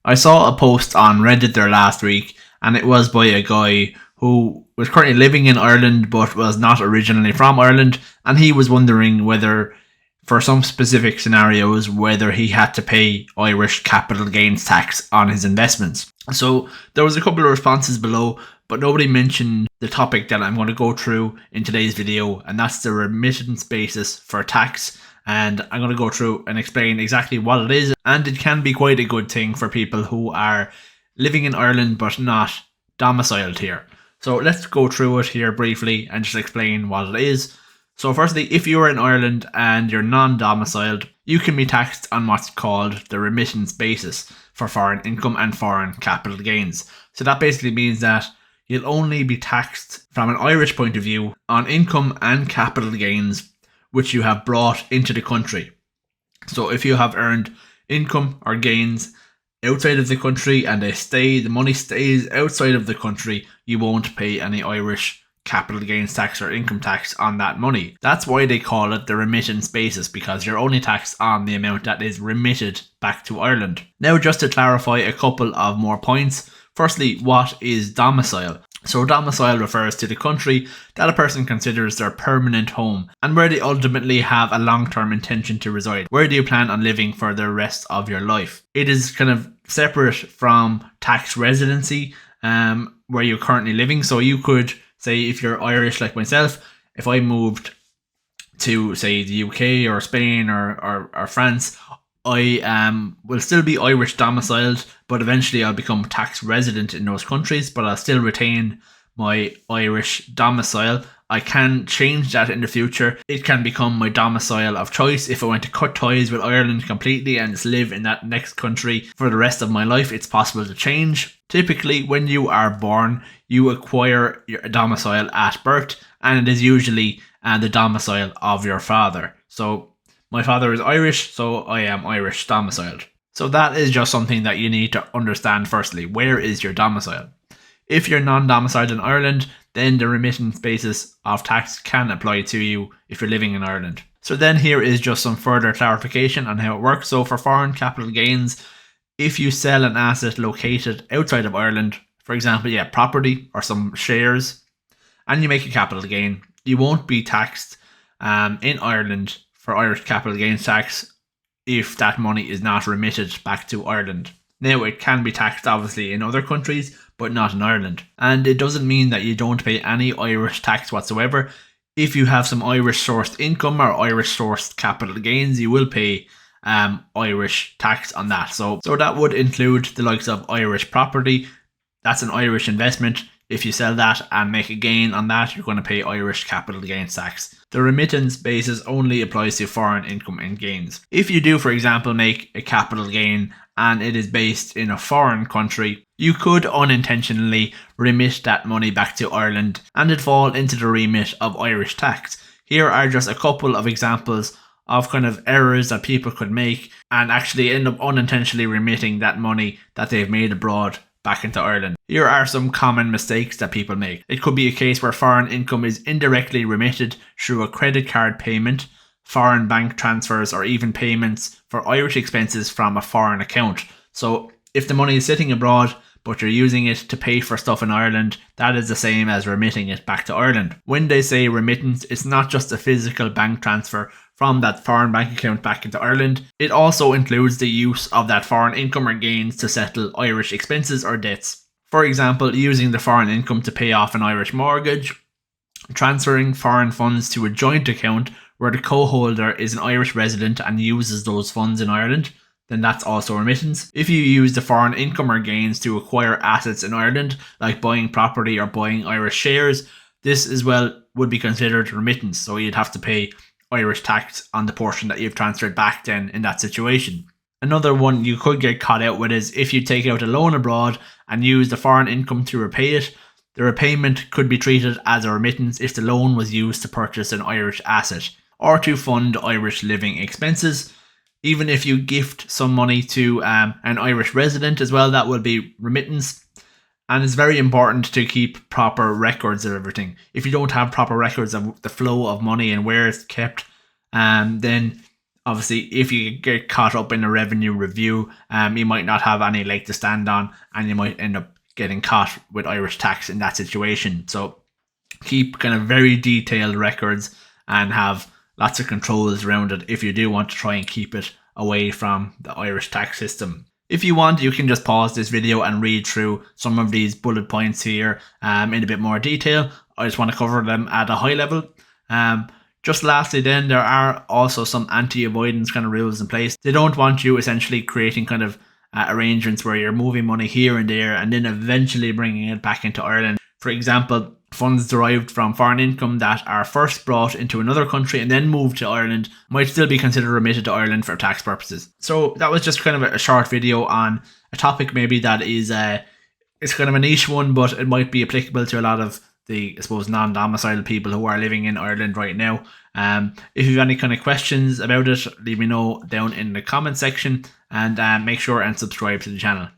I saw a post on Reddit there last week, and it was by a guy who was currently living in Ireland but was not originally from Ireland, and he was wondering whether, for some specific scenarios, whether he had to pay Irish capital gains tax on his investments. So there was a couple of responses below, but nobody mentioned the topic that I'm going to go through in today's video, and that's the remittance basis for tax. And I'm going to go through and explain exactly what it is, and it can be quite a good thing for people who are living in Ireland but not domiciled here. So let's go through it here briefly and just explain what it is. So firstly, if you're in Ireland and you're non-domiciled, you can be taxed on what's called the remittance basis for foreign income and foreign capital gains. So that basically means that you'll only be taxed from an Irish point of view on income and capital gains which you have brought into the country. So if you have earned income or gains outside of the country and the money stays outside of the country, you won't pay any Irish capital gains tax or income tax on that money. That's why they call it the remittance basis, because you're only taxed on the amount that is remitted back to Ireland. Now, just to clarify a couple of more points. Firstly, what is domicile? So domicile refers to the country that a person considers their permanent home and where they ultimately have a long-term intention to reside. Where do you plan on living for the rest of your life? It is kind of separate from tax residency, where you're currently living. So you could say, if you're Irish like myself, if I moved to, say, the UK or Spain or France, I will still be Irish domiciled, but eventually I'll become tax resident in those countries, but I'll still retain my Irish domicile. I can change that in the future. It can become my domicile of choice. If I want to cut ties with Ireland completely and just live in that next country for the rest of my life, it's possible to change. Typically, when you are born, you acquire your domicile at birth, and it is usually the domicile of your father. So my father is Irish, so I am Irish domiciled. So that is just something that you need to understand firstly. Where is your domicile? If you're non-domiciled in Ireland, then the remittance basis of tax can apply to you if you're living in Ireland. So then here is just some further clarification on how it works. So for foreign capital gains, if you sell an asset located outside of Ireland, for example, property or some shares, and you make a capital gain, you won't be taxed in Ireland for Irish capital gains tax if that money is not remitted back to Ireland. Now, it can be taxed obviously in other countries, but not in Ireland. And it doesn't mean that you don't pay any Irish tax whatsoever. If you have some Irish sourced income or Irish sourced capital gains, you will pay Irish tax on that. So that would include the likes of Irish property. That's an Irish investment. If you sell that and make a gain on that, you're going to pay Irish capital gains tax. The remittance basis only applies to foreign income and gains. If you do, for example, make a capital gain and it is based in a foreign country, you could unintentionally remit that money back to Ireland and it fall into the remit of Irish tax. Here are just a couple of examples of kind of errors that people could make and actually end up unintentionally remitting that money that they've made abroad back into Ireland. Here are some common mistakes that people make. It could be a case where foreign income is indirectly remitted through a credit card payment, foreign bank transfers, or even payments for Irish expenses from a foreign account. So if the money is sitting abroad but you're using it to pay for stuff in Ireland, that is the same as remitting it back to Ireland. When they say remittance, it's not just a physical bank transfer from that foreign bank account back into Ireland. It also includes the use of that foreign income or gains to settle Irish expenses or debts. For example, using the foreign income to pay off an Irish mortgage, transferring foreign funds to a joint account where the co-holder is an Irish resident and uses those funds in Ireland, then that's also remittance. If you use the foreign income or gains to acquire assets in Ireland, like buying property or buying Irish shares, this as well would be considered remittance. So you'd have to pay Irish tax on the portion that you've transferred back then in that situation. Another one you could get caught out with is if you take out a loan abroad and use the foreign income to repay it, the repayment could be treated as a remittance if the loan was used to purchase an Irish asset or to fund Irish living expenses. Even if you gift some money to an Irish resident as well, that will be remittance. And it's very important to keep proper records of everything. If you don't have proper records of the flow of money and where it's kept, then Obviously, if you get caught up in a revenue review, you might not have any leg to stand on, and you might end up getting caught with Irish tax in that situation. So keep kind of very detailed records and have lots of controls around it if you do want to try and keep it away from the Irish tax system. If you want, you can just pause this video and read through some of these bullet points here in a bit more detail. I just want to cover them at a high level. Just lastly then, there are also some anti-avoidance kind of rules in place. They don't want you essentially creating kind of arrangements where you're moving money here and there and then eventually bringing it back into Ireland. For example, funds derived from foreign income that are first brought into another country and then moved to Ireland might still be considered remitted to Ireland for tax purposes. So that was just kind of a short video on a topic maybe that is it's kind of a niche one, but it might be applicable to a lot of the, I suppose, non-domiciled people who are living in Ireland right now. If you have any kind of questions about it, leave me know down in the comment section, and make sure and subscribe to the channel.